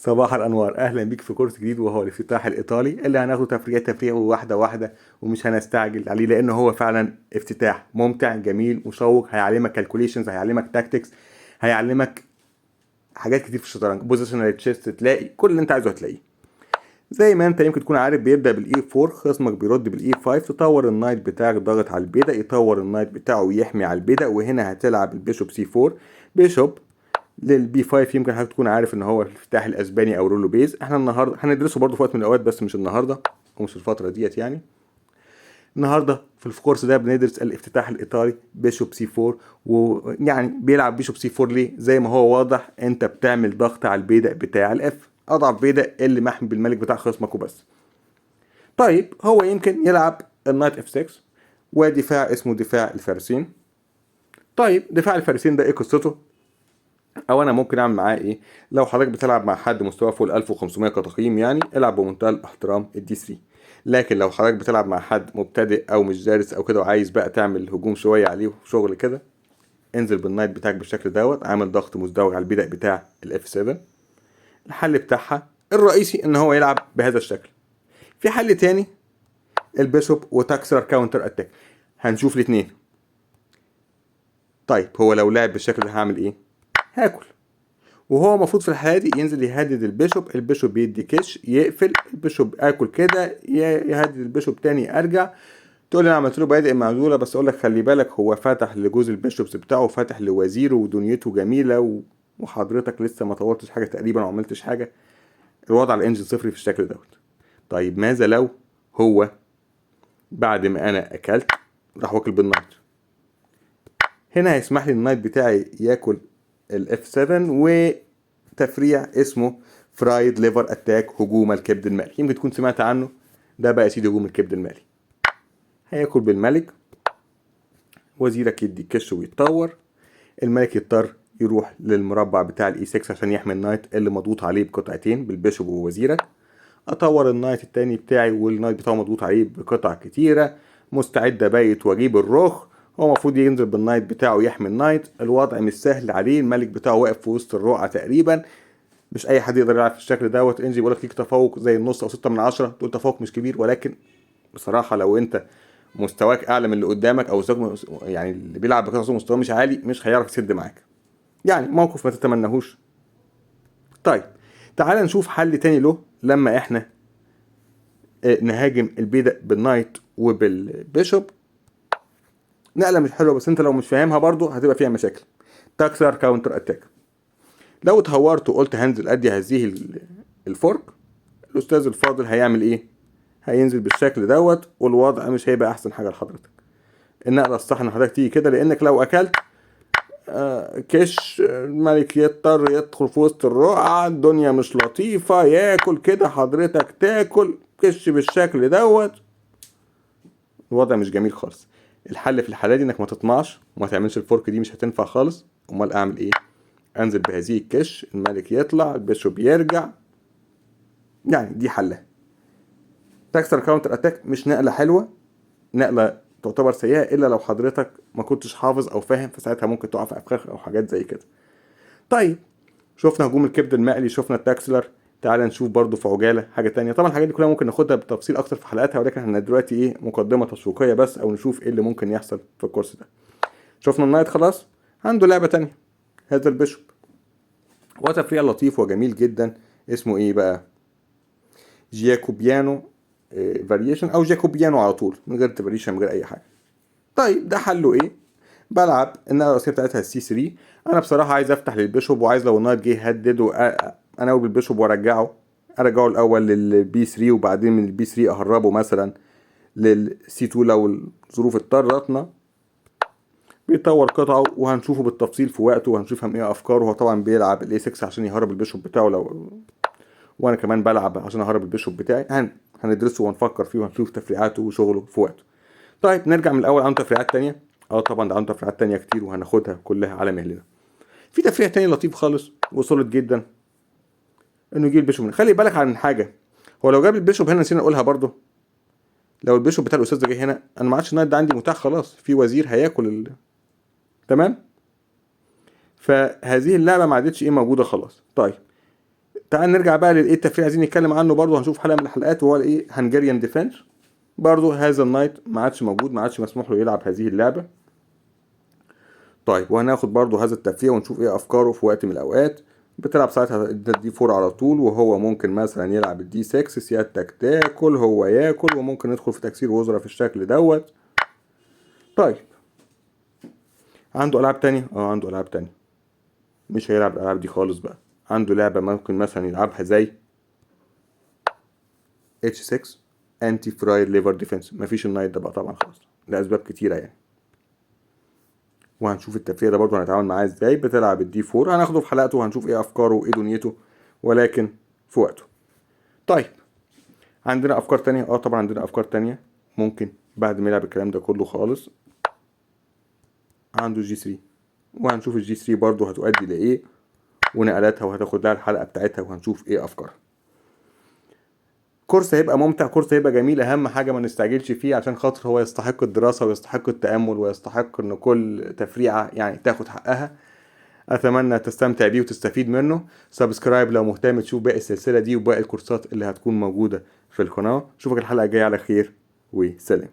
صباح الانوار، اهلا بيك في كورس جديد وهو الافتتاح الايطالي اللي هناخده تفريع واحده واحده ومش هنستعجل عليه لان هو فعلا افتتاح ممتع جميل مشوق. هيعلمك كالكوليشنز، هيعلمك تاكتكس، هيعلمك حاجات كتير في الشطرنج، بوزيشنال تشيست، تلاقي كل اللي انت عايزه هتلاقيه. زي ما انت يمكن تكون عارف بيبدا بالاي 4، خصمك بيرد بالاي 5، تطور النايت بتاعك ضاغط على البيدا، يطور النايت بتاعه ويحمي على البيدا، وهنا هتلعب البيشوب سي 4 بيشوب للبي 5. يمكن حضرتك تكون عارف ان هو الافتتاح الاسباني او رولو بيز. احنا النهارده هندرسه برضه في وقت من الاوقات بس مش النهارده ومش الفتره ديت يعني. النهارده في الكورس ده بندرس الافتتاح الايطالي بيشوب سي 4. ويعني بيلعب بيشوب سي 4 ليه؟ زي ما هو واضح، انت بتعمل ضغط على البيدق بتاع الاف، اضعف بيدق اللي محمي بالملك بتاع خصمك وبس. طيب هو يمكن يلعب النايت اف 6 ودفاع اسمه دفاع الفارسين. طيب دفاع الفارسين ده ايه قصته؟ او انا ممكن اعمل معاه ايه؟ لو حضرتك بتلعب مع حد مستوى فوق ال 1500 كتقييم يعني العب بمنتهى الاحترام الدي 3. لكن لو حضرتك بتلعب مع حد مبتدئ او مش دارس او كده وعايز بقى تعمل هجوم شويه عليه وشغل كده، انزل بالنايت بتاعك بالشكل دوت، عامل ضغط مزدوج على البدأ بتاع الاف 7. الحل بتاعها الرئيسي ان هو يلعب بهذا الشكل. في حل تاني، البيشوب وتكسر كاونتر اتاك. هنشوف الاثنين. طيب هو لو لعب بالشكل ده هعمل ايه؟ هاكل. وهو المفروض في الحالة دي ينزل يهدد البيشوب، البيشوب بيدي كش يقفل، البيشوب اكل كده، يهدد البيشوب تاني ارجع. تقول لي انا عملت له بادئ معزوله، بس اقول لك خلي بالك هو فاتح لجوز البيشوبس بتاعه، فاتح لوزيره ودنيته جميله وحضرتك لسه ما طورتش حاجه تقريبا وما عملتش حاجه. الوضع على الانجن صفري في الشكل دوت. طيب ماذا لو هو بعد ما انا اكلت راح واكل بالنايت؟ هنا هيسمح لي النايت بتاعي ياكل الاف 7 وتفريع اسمه فرايد ليفر اتاك، هجوم الكبد المالي. يمكن تكون سمعت عنه. ده بقى يا سيدي هجوم الكبد المالي. هياكل بالملك، وزيرك يدي كش ويتطور، الملك يضطر يروح للمربع بتاع الاي 6 عشان يحمي النايت اللي مضغوط عليه بقطعتين بالبيشوب ووزيرك. اطور النايت التاني بتاعي والنايت بتاعه مضغوط عليه بقطع كتيرة، مستعد ابيت واجيب الرخ. هو المفروض ينزل بالنايت بتاعه يحمي النايت. الوضع مش سهل عليه، الملك بتاعه واقف في وسط الرقعة تقريبا. مش اي حد يقدر يلعب في الشكل دوت. انجي بيقولك ليك تفوق زي النص او 6 من 10، تقول تفوق مش كبير، ولكن بصراحة لو انت مستواك اعلى من اللي قدامك او يعني اللي بيلعب بقطع مستواه مش عالي، مش هيعرف يسد معاك. يعني موقف ما تتمنهوش. طيب تعال نشوف حل تاني له لما احنا نهاجم البيدق بالنايت وبالبيشوب. نقله مش حلوه بس انت لو مش فاهمها برضو هتبقى فيها مشاكل. تكسر كاونتر اتاك. لو اتهورت وقلت هنزل ادي هذه الفورك، الاستاذ الفاضل هيعمل ايه؟ هينزل بالشكل دوت والوضع مش هيبقى احسن حاجه لحضرتك. النقله الصح ان حضرتك تيجي كده، لانك لو اكلت كش الملك يضطر يدخل في وسط الرقعة، الدنيا مش لطيفة، ياكل كده حضرتك تاكل كش بالشكل دوت. الوضع مش جميل خالص. الحل في الحالة دي انك ما تطمعش وما تعملش الفورك دي، مش هتنفع خالص. امال اعمل ايه؟ انزل بهذه الكش، الملك يطلع، البيشوب يرجع. يعني دي حلها. تكسر كاونتر اتاك مش نقلة حلوة، نقلة تعتبر سيئة الا لو حضرتك ما كنتش حافظ او فاهم، فساعتها ممكن تقع في افخاخ او حاجات زي كده. طيب شفنا هجوم الكبد المقلي، شفنا التاكسلر. تعال نشوف برضو في عجاله حاجه تانية. طبعا الحاجات دي كلها ممكن ناخدها بالتفصيل اكتر في حلقاتها، ولكن احنا دلوقتي ايه، مقدمه تشويقيه بس، او نشوف ايه اللي ممكن يحصل في الكورس ده. شفنا النايت خلاص، عنده لعبه تانية. هذا البيشوب وتفريع لطيف وجميل جدا اسمه ايه بقى؟ جياكوبيانو فاريشن، او جاكوبيانو على طول من غير فاريشن من غير اي حاجه. طيب ده حله ايه؟ بلعب النقله الرئيسيه بتاعتها السي 3. انا بصراحه عايز افتح للبيشوب، وعايز لو النايت جه يهدد انا بالبيشوب ارجعه الاول للبي 3، وبعدين من البي 3 اهربه مثلا للسي 2 لو الظروف اضطرتنا. بيطور قطعه وهنشوفه بالتفصيل في وقته، وهنشوف ايه افكاره. هو طبعا بيلعب الاي 6 عشان يهرب البيشوب بتاعه، وانا كمان بلعب عشان اهرب البيشوب بتاعي. هندرسه ونفكر فيه وهنشوف تفريعاته وشغله في وقته. طيب نرجع من الاول. عنده تفريعات تانية؟ طبعا ده عنده تفريعات تانية كتير وهناخدها كلها على مهلنا. في تفريع تاني لطيف خالص وصلت جدا، انه يجيب البيشوب. خلي بالك عن حاجه، هو لو جاب البيشوب هنا نسينا نقولها برضو. لو البيشوب بتاع الاستاذ ده جه هنا، انا ما عادش النايت ده عندي متاح خلاص، في وزير هياكل تمام. فهذه اللعبه ما عادتش ايه موجوده خلاص. طيب تعال نرجع بقى للايه التفريع عايزين نتكلم عنه برضه، هنشوف حلقه من الحلقات وهو الايه هنجريان ديفنس. برضه هذا النايت ما عادش موجود، ما عادش مسموح له يلعب هذه اللعبه. طيب وهناخد برضه هذا التفريع ونشوف ايه افكاره في وقت من الاوقات. بتلعب ساعتها الدي 4 على طول، وهو ممكن مثلا يلعب الدي 6، سيادتك تاكل هو ياكل، وممكن ندخل في تكسير وزراء في الشكل دوت. طيب عنده العاب تانية؟ عنده العاب تانية. مش هيلعب الالعاب دي خالص بقى. عنده لعبة ممكن مثلا يلعبها زي H6 انتي فرايد ليفر ديفنس. مفيش النايت ده بقى طبعا خالص لاسباب كتيرة يعني، وهنشوف التفريع ده برضه هنتعامل معاه ازاي. بتلعب الدي 4 هناخده في حلقته وهنشوف ايه افكاره وايه دنيته، ولكن في وقته. طيب عندنا افكار تانية؟ طبعا عندنا افكار تانية. ممكن بعد ما يلعب الكلام ده كله خالص عنده جي 3، وهنشوف الجي 3 برضه هتؤدي لايه ونقلاتها، وهتاخد لها الحلقة بتاعتها وهنشوف ايه افكارها. كورس هيبقى ممتع، كورس هيبقى جميل. اهم حاجة ما نستعجلش فيه عشان خاطر هو يستحق الدراسة ويستحق التأمل ويستحق ان كل تفريعة يعني تاخد حقها. اتمنى تستمتع بيه وتستفيد منه. سبسكرايب لو مهتم تشوف باقي السلسلة دي وباقي الكورسات اللي هتكون موجودة في القناة. اشوفك الحلقة الجاية على خير وسلام.